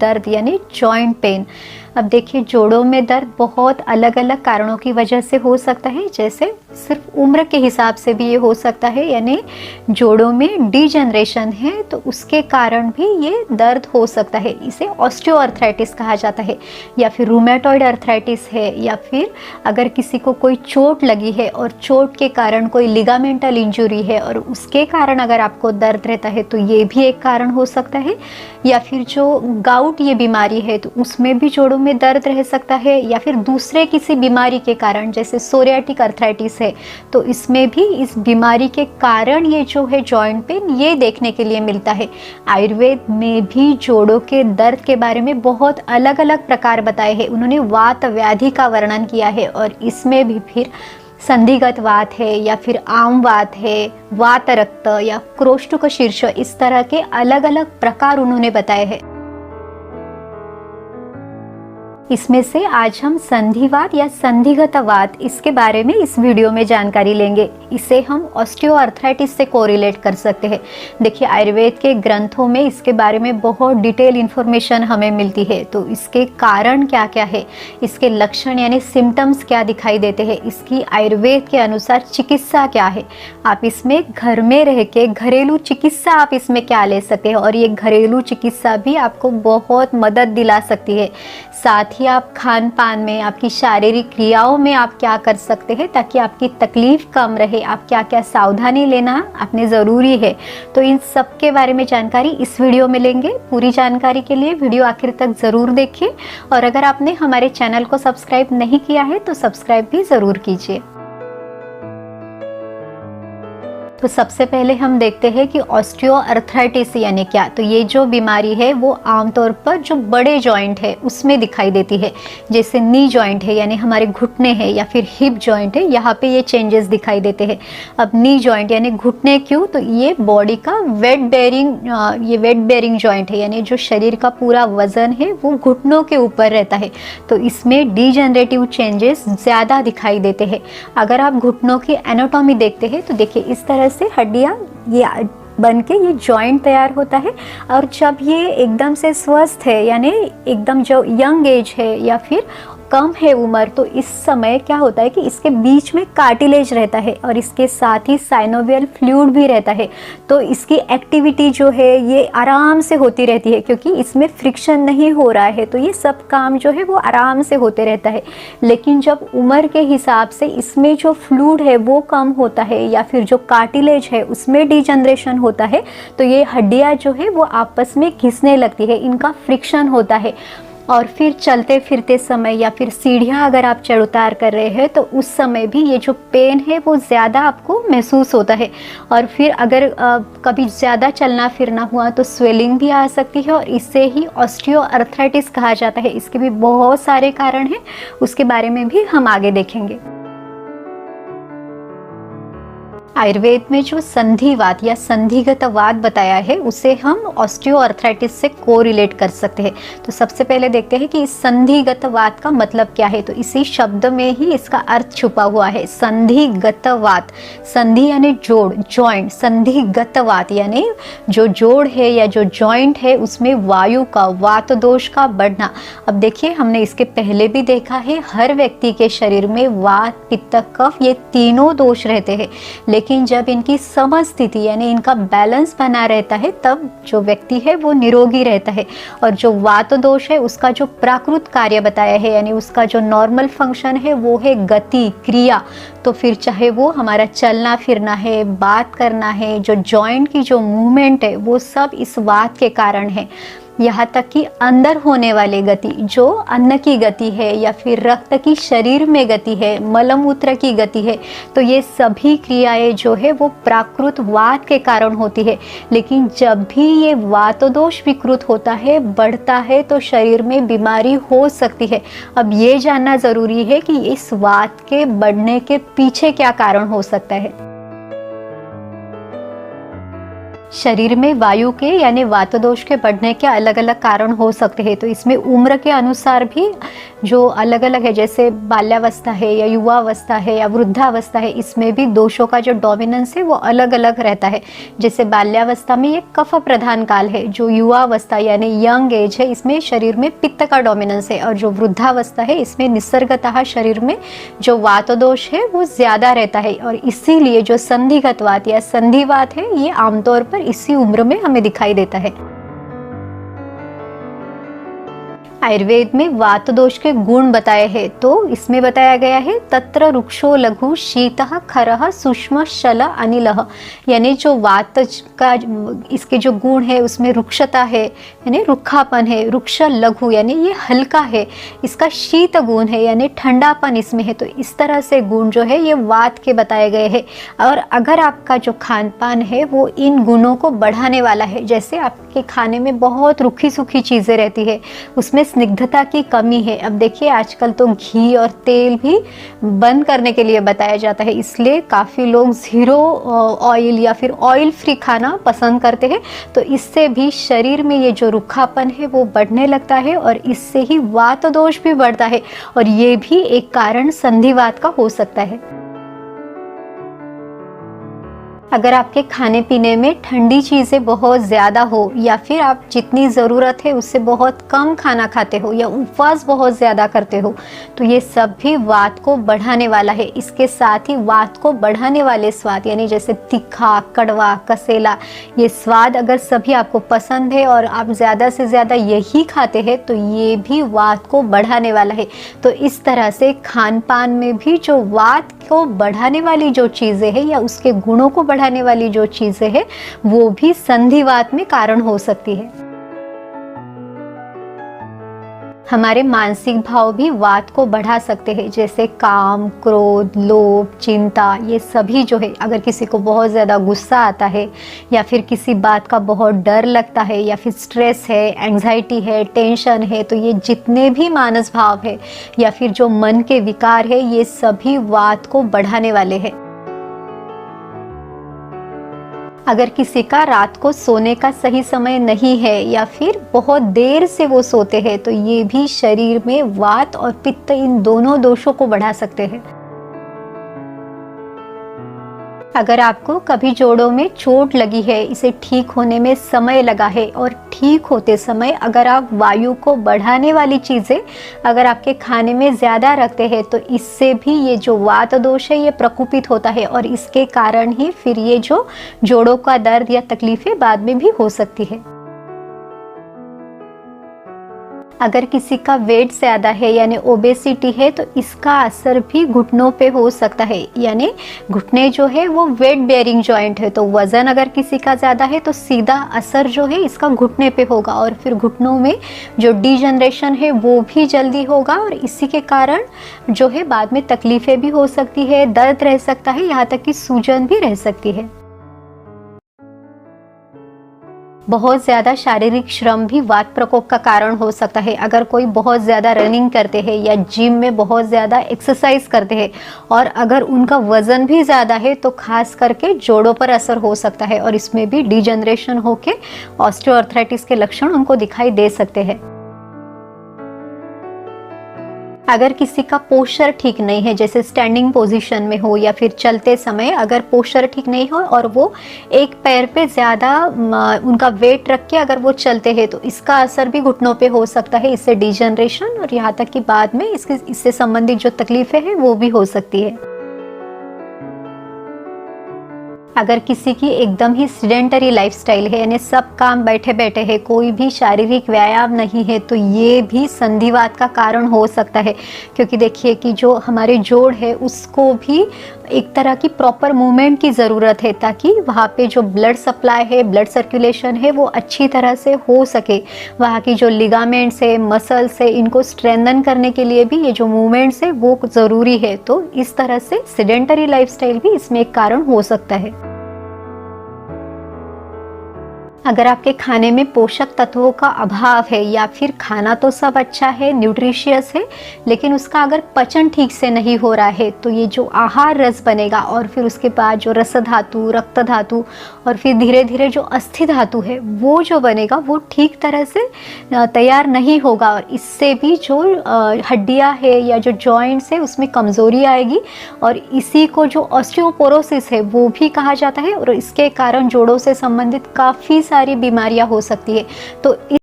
दर्द यानी joint pain. अब देखिए, जोड़ों में दर्द बहुत अलग अलग कारणों की वजह से हो सकता है, जैसे सिर्फ उम्र के हिसाब से भी ये हो सकता है, यानी जोड़ों में डिजनरेशन है तो उसके कारण भी ये दर्द हो सकता है। इसे ऑस्टियोआर्थराइटिस कहा जाता है, या फिर रूमेटॉइड अर्थराइटिस है, या फिर अगर किसी को कोई चोट लगी है और चोट के कारण कोई लिगामेंटल इंजुरी है और उसके कारण अगर आपको दर्द रहता है तो ये भी एक कारण हो सकता है। या फिर जो गाउट ये बीमारी है तो उसमें भी जोड़ों में दर्द रह सकता है, या फिर दूसरे किसी बीमारी के कारण जैसे सोरियाटिक अर्थराइटिस है तो इसमें भी इस बीमारी के कारण ये जो है जॉइंट पेन ये देखने के लिए मिलता है। आयुर्वेद में भी जोड़ों के दर्द के बारे में बहुत अलग अलग प्रकार बताए हैं। उन्होंने वात व्याधि का वर्णन किया है और इसमें भी फिर संधिगत वात है, या फिर आम वात है, वात रक्त या क्रोष्टुक शीर्ष, इस तरह के अलग अलग प्रकार उन्होंने बताए हैं। इसमें से आज हम संधिवात या संधिगत वात इसके बारे में इस वीडियो में जानकारी लेंगे। इसे हम ऑस्टियोआर्थराइटिस से कोरिलेट कर सकते हैं। देखिए, आयुर्वेद के ग्रंथों में इसके बारे में बहुत डिटेल इन्फॉर्मेशन हमें मिलती है। तो इसके कारण क्या क्या है, इसके लक्षण यानी सिम्टम्स क्या दिखाई देते हैं, इसकी आयुर्वेद के अनुसार चिकित्सा क्या है, आप इसमें घर में रह के घरेलू चिकित्सा आप इसमें क्या ले सकते हैं, और ये घरेलू चिकित्सा भी आपको बहुत मदद दिला सकती है। साथ ही आप खान पान में, आपकी शारीरिक क्रियाओं में आप क्या कर सकते हैं ताकि आपकी तकलीफ कम रहे, आप क्या क्या सावधानी लेना आपने ज़रूरी है। तो इन सब के बारे में जानकारी इस वीडियो में लेंगे। पूरी जानकारी के लिए वीडियो आखिर तक ज़रूर देखिए, और अगर आपने हमारे चैनल को सब्सक्राइब नहीं किया है तो सब्सक्राइब भी ज़रूर कीजिए। तो सबसे पहले हम देखते हैं कि ऑस्टियोआर्थराइटिस यानी क्या। तो ये जो बीमारी है वो आमतौर पर जो बड़े जॉइंट है उसमें दिखाई देती है, जैसे नी जॉइंट है यानी हमारे घुटने हैं, या फिर हिप जॉइंट है, यहाँ पे ये चेंजेस दिखाई देते हैं। अब नी जॉइंट यानी घुटने क्यों, तो ये बॉडी का वेट बेयरिंग जॉइंट है, यानी जो शरीर का पूरा वजन है वो घुटनों के ऊपर रहता है। तो इसमें डिजेनरेटिव चेंजेस ज़्यादा दिखाई देते हैं। अगर आप घुटनों की एनाटॉमी देखते हैं तो देखिए, इस तरह से हड्डियां ये बन के ये जॉइंट तैयार होता है, और जब ये एकदम से स्वस्थ है यानी एकदम जो यंग एज है या फिर कम है उम्र, तो इस समय क्या होता है कि इसके बीच में कार्टिलेज रहता है और इसके साथ ही साइनोवियल फ्लूइड भी रहता है। तो इसकी एक्टिविटी जो है ये आराम से होती रहती है, क्योंकि इसमें फ्रिक्शन नहीं हो रहा है, तो ये सब काम जो है वो आराम से होते रहता है। लेकिन जब उम्र के हिसाब से इसमें जो फ्लूइड है वो कम होता है, या फिर जो कार्टिलेज है उसमें डिजनरेशन होता है, तो ये हड्डियाँ जो है वो आपस में घिसने लगती है, इनका फ्रिक्शन होता है। और फिर चलते फिरते समय या फिर सीढ़ियाँ अगर आप चढ़ उतार कर रहे हैं तो उस समय भी ये जो पेन है वो ज़्यादा आपको महसूस होता है। और फिर अगर कभी ज़्यादा चलना फिरना हुआ तो स्वेलिंग भी आ सकती है, और इससे ही ऑस्टियोआर्थराइटिस कहा जाता है। इसके भी बहुत सारे कारण हैं, उसके बारे में भी हम आगे देखेंगे। आयुर्वेद में जो संधिवात या संधिगत वात बताया है उसे हम ऑस्टियोआर्थराइटिस से कोरिलेट कर सकते हैं। तो सबसे पहले देखते हैं कि इस संधिगत वात का मतलब क्या है। तो इसी शब्द में ही इसका अर्थ छुपा हुआ है, संधिगत वात। संधि यानी जोड़, जॉइंट, संधिगत वात यानी जो जोड़ है या जो जॉइंट है उसमें वायु का, वात दोष का बढ़ना। अब देखिए, हमने इसके पहले भी देखा है, हर व्यक्ति के शरीर में वात, पित्त, कफ ये तीनों दोष रहते हैं, लेकिन जब इनकी समस्थिति यानी इनका बैलेंस बना रहता है तब जो व्यक्ति है वो निरोगी रहता है। और जो वात दोष है उसका जो प्राकृत कार्य बताया है यानी उसका जो नॉर्मल फंक्शन है वो है गति, क्रिया। तो फिर चाहे वो हमारा चलना फिरना है, बात करना है, जो जॉइंट की जो मूवमेंट है वो सब इस वात के कारण है। यहाँ तक कि अंदर होने वाली गति, जो अन्न की गति है या फिर रक्त की शरीर में गति है, मलमूत्र की गति है, तो ये सभी क्रियाएं जो है वो प्राकृत वात के कारण होती है। लेकिन जब भी ये वात दोष विकृत होता है, बढ़ता है, तो शरीर में बीमारी हो सकती है। अब ये जानना ज़रूरी है कि इस वात के बढ़ने के पीछे क्या कारण हो सकता है। शरीर में वायु के यानी वात दोष के बढ़ने के अलग अलग कारण हो सकते हैं। तो इसमें उम्र के अनुसार भी जो अलग अलग है, जैसे बाल्यावस्था है या युवावस्था है या वृद्धावस्था है, इसमें भी दोषों का जो डोमिनेंस है वो अलग अलग रहता है। जैसे बाल्यावस्था में ये कफ प्रधान काल है, जो युवावस्था यानी यंग एज है इसमें शरीर में पित्त का डोमिनेंस है, और जो वृद्धावस्था है इसमें निसर्गतः शरीर में जो वात दोष है वो ज़्यादा रहता है। और इसीलिए जो संधिगत वात या संधिवात है ये आमतौर पर इसी उम्र में हमें दिखाई देता है। आयुर्वेद में वात दोष के गुण बताए हैं, तो इसमें बताया गया है तत्र रुक्षो लघु शीतः खरः सूक्ष्म शल अनिलः, यानी जो वात का इसके जो गुण है उसमें रुक्षता है यानी रुखापन है, रुक्ष लघु यानी ये हल्का है, इसका शीत गुण है यानी ठंडापन इसमें है। तो इस तरह से गुण जो है ये वात के बताए गए हैं। और अगर आपका जो खान पान है वो इन गुणों को बढ़ाने वाला है, जैसे आपके खाने में बहुत रूखी सूखी चीज़ें रहती है, उसमें स्निग्धता की कमी है। अब देखिए आजकल तो घी और तेल भी बंद करने के लिए बताया जाता है, इसलिए काफ़ी लोग ज़ीरो ऑयल या फिर ऑयल फ्री खाना पसंद करते हैं। तो इससे भी शरीर में ये जो रुखापन है वो बढ़ने लगता है और इससे ही वात दोष भी बढ़ता है, और ये भी एक कारण संधिवात का हो सकता है। अगर आपके खाने पीने में ठंडी चीज़ें बहुत ज़्यादा हो, या फिर आप जितनी ज़रूरत है उससे बहुत कम खाना खाते हो, या उपवास बहुत ज़्यादा करते हो, तो ये सब भी वात को बढ़ाने वाला है। इसके साथ ही वात को बढ़ाने वाले स्वाद यानी जैसे तीखा, कड़वा, कसेला, ये स्वाद अगर सभी आपको पसंद है और आप ज़्यादा से ज़्यादा यही खाते हैं तो ये भी वात को बढ़ाने वाला है। तो इस तरह से खान पान में भी जो वात को बढ़ाने वाली जो चीज़ें हैं या उसके गुणों को बढ़ाने वाली जो चीज़ें हैं वो भी संधिवात में कारण हो सकती है। हमारे मानसिक भाव भी वात को बढ़ा सकते हैं, जैसे काम, क्रोध, लोभ, चिंता, ये सभी जो है, अगर किसी को बहुत ज़्यादा गुस्सा आता है या फिर किसी बात का बहुत डर लगता है या फिर स्ट्रेस है, एंग्जाइटी है, टेंशन है, तो ये जितने भी मानस भाव है या फिर जो मन के विकार है ये सभी वात को बढ़ाने वाले हैं। अगर किसी का रात को सोने का सही समय नहीं है या फिर बहुत देर से वो सोते हैं तो ये भी शरीर में वात और पित्त इन दोनों दोषों को बढ़ा सकते हैं। अगर आपको कभी जोड़ों में चोट लगी है, इसे ठीक होने में समय लगा है, और ठीक होते समय अगर आप वायु को बढ़ाने वाली चीज़ें अगर आपके खाने में ज़्यादा रखते हैं तो इससे भी ये जो वात दोष है ये प्रकोपित होता है, और इसके कारण ही फिर ये जो जोड़ों का दर्द या तकलीफ़ें बाद में भी हो सकती है। अगर किसी का वेट ज़्यादा है यानी ओबेसिटी है तो इसका असर भी घुटनों पे हो सकता है, यानी घुटने जो है वो वेट बेयरिंग जॉइंट है, तो वज़न अगर किसी का ज़्यादा है तो सीधा असर जो है इसका घुटने पे होगा, और फिर घुटनों में जो डिजनरेशन है वो भी जल्दी होगा, और इसी के कारण जो है बाद में तकलीफ़ें भी हो सकती है, दर्द रह सकता है, यहाँ तक कि सूजन भी रह सकती है। बहुत ज़्यादा शारीरिक श्रम भी वात प्रकोप का कारण हो सकता है। अगर कोई बहुत ज़्यादा रनिंग करते हैं या जिम में बहुत ज़्यादा एक्सरसाइज करते हैं और अगर उनका वज़न भी ज़्यादा है तो खास करके जोड़ों पर असर हो सकता है, और इसमें भी डिजनरेशन होके ऑस्टियोआर्थराइटिस के लक्षण उनको दिखाई दे सकते हैं। अगर किसी का पोस्चर ठीक नहीं है, जैसे स्टैंडिंग पोजीशन में हो या फिर चलते समय अगर पोस्चर ठीक नहीं हो और वो एक पैर पे ज़्यादा उनका वेट रख के अगर वो चलते हैं तो इसका असर भी घुटनों पे हो सकता है, इससे डिजनरेशन और यहाँ तक कि बाद में इससे संबंधित जो तकलीफ़ें हैं वो भी हो सकती है। अगर किसी की एकदम ही सेडेंटरी लाइफस्टाइल है यानी सब काम बैठे बैठे है, कोई भी शारीरिक व्यायाम नहीं है, तो ये भी संधिवात का कारण हो सकता है, क्योंकि देखिए कि जो हमारे जोड़ है उसको भी एक तरह की प्रॉपर मूवमेंट की ज़रूरत है ताकि वहाँ पे जो ब्लड सप्लाई है, ब्लड सर्कुलेशन है वो अच्छी तरह से हो सके। वहाँ की जो लिगामेंट्स है, मसल्स है, इनको स्ट्रेंथन करने के लिए भी ये जो मूवमेंट्स है वो ज़रूरी है। तो इस तरह से सेडेंटरी लाइफस्टाइल भी इसमें एक कारण हो सकता है। अगर आपके खाने में पोषक तत्वों का अभाव है या फिर खाना तो सब अच्छा है, न्यूट्रिशियस है, लेकिन उसका अगर पचन ठीक से नहीं हो रहा है तो ये जो आहार रस बनेगा और फिर उसके बाद जो रस धातु, रक्त धातु और फिर धीरे धीरे जो अस्थि धातु है वो जो बनेगा वो ठीक तरह से तैयार नहीं होगा और इससे भी जो हड्डियाँ है या जो जॉइंट्स है उसमें कमज़ोरी आएगी और इसी को जो ऑस्टियोपोरोसिस है वो भी कहा जाता है और इसके कारण जोड़ों से संबंधित काफ़ी सारी बीमारियां हो सकती है। तो